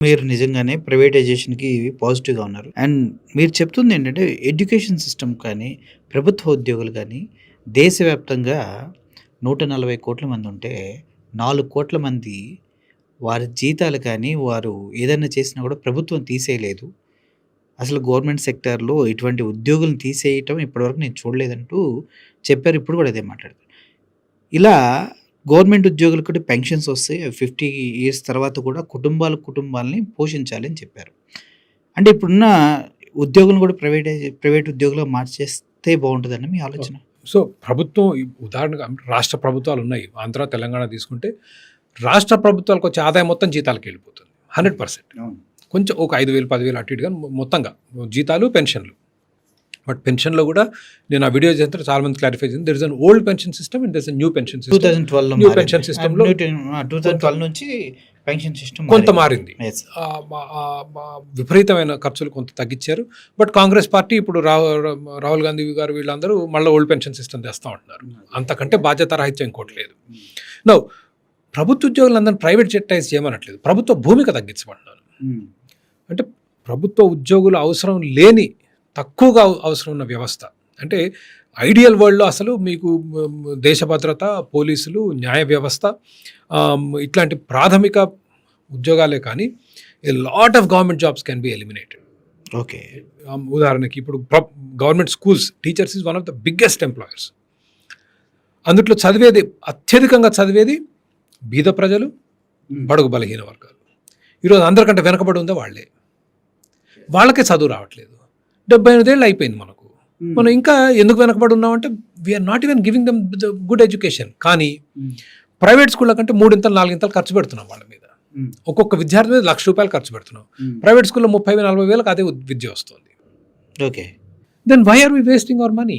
మీరు నిజంగానే ప్రైవేటైజేషన్‌కి పాజిటివ్‌గా ఉన్నారు. అండ్ మీరు చెప్తుంది ఏంటంటే ఎడ్యుకేషన్ సిస్టమ్ కానీ, ప్రభుత్వ ఉద్యోగులు కానీ దేశవ్యాప్తంగా 140,00,00,000 మంది ఉంటే 4,00,00,000 మంది వారి జీతాలు కానీ, వారు ఏదైనా చేసినా కూడా ప్రభుత్వం తీసేయలేదు. అసలు గవర్నమెంట్ సెక్టార్‌లో ఇటువంటి ఉద్యోగులను తీసేయటం ఇప్పటివరకు నేను చూడలేదంటూ చెప్పారు. ఇప్పుడు కూడా అదే మాట్లాడుతున్నారు. ఇలా గవర్నమెంట్ ఉద్యోగులకు కూడా పెన్షన్స్ వస్తాయి. 50 ఇయర్స్ తర్వాత కూడా కుటుంబాల్ని పోషించాలి అని చెప్పారు. అంటే ఇప్పుడున్న ఉద్యోగులను కూడా ప్రైవేట్ ఉద్యోగులుగా మార్చేస్తే బాగుంటుందని మీ ఆలోచన? సో ప్రభుత్వం ఉదాహరణగా రాష్ట్ర ప్రభుత్వాలు ఉన్నాయి. ఆంధ్ర, తెలంగాణ తీసుకుంటే రాష్ట్ర ప్రభుత్వాలకు వచ్చే ఆదాయం మొత్తం జీతాలకు వెళ్ళిపోతుంది 100%. కొంచెం ఒక 5,000, 10,000 అటు ఇటుగా మొత్తంగా జీతాలు, పెన్షన్లు. బట్ పెన్షన్లో కూడా నేను ఆ వీడియో చేస్తే చాలా మంది క్లారిఫై చేసింది. There is an old pension system and there is a new pension system. 2012లో న్యూ పెన్షన్ సిస్టంలో 2012 నుంచి పెన్షన్ సిస్టమ్ కొంత మారింది. విపరీతమైన ఖర్చులు కొంత తగ్గించారు. బట్ కాంగ్రెస్ పార్టీ ఇప్పుడు రాహుల్ గాంధీ గారు వీళ్ళందరూ మళ్ళీ ఓల్డ్ పెన్షన్ సిస్టమ్ తెస్తూ ఉంటున్నారు. అంతకంటే బాధ్యత రాహిత్యం ఇంకోటి లేదు. నో ప్రభుత్వ ఉద్యోగులందరినీ ప్రైవేట్ జెట్టైజ్ చేయమనట్లేదు, ప్రభుత్వ భూమిక తగ్గించమంటున్నాను. అంటే ప్రభుత్వ ఉద్యోగులు అవసరం లేని, తక్కువగా అవసరం ఉన్న వ్యవస్థ. అంటే ఐడియల్ వరల్డ్లో అసలు మీకు దేశ భద్రత, పోలీసులు, న్యాయ వ్యవస్థ, ఇట్లాంటి ప్రాథమిక ఉద్యోగాలే కానీ a lot of government jobs can be eliminated. Okay, ఉదాహరణకి ఇప్పుడు government schools teachers is one of the biggest employers. అందుట్లో అత్యధికంగా చదివేది బీద ప్రజలు, బడుగు బలహీన వర్గాలు. ఈరోజు అందరికంటే వెనకబడి ఉందే వాళ్ళే. వాళ్ళకే చదువు రావట్లేదు. 75 ఏళ్ళు అయిపోయింది మనకు. మనం ఇంకా ఎందుకు వెనకబడి ఉన్నామంటే we are not even giving them the good education. కానీ ప్రైవేట్ స్కూళ్ళ కంటే 3 4 ఖర్చు పెడుతున్నాం వాళ్ళ మీద. ఒక్కొక్క విద్యార్థి మీద ₹1,00,000 ఖర్చు పెడుతున్నాం. ప్రైవేట్ స్కూల్లో 30,000 40,000 అదే విద్య వస్తుంది. Okay, then why are we wasting our money?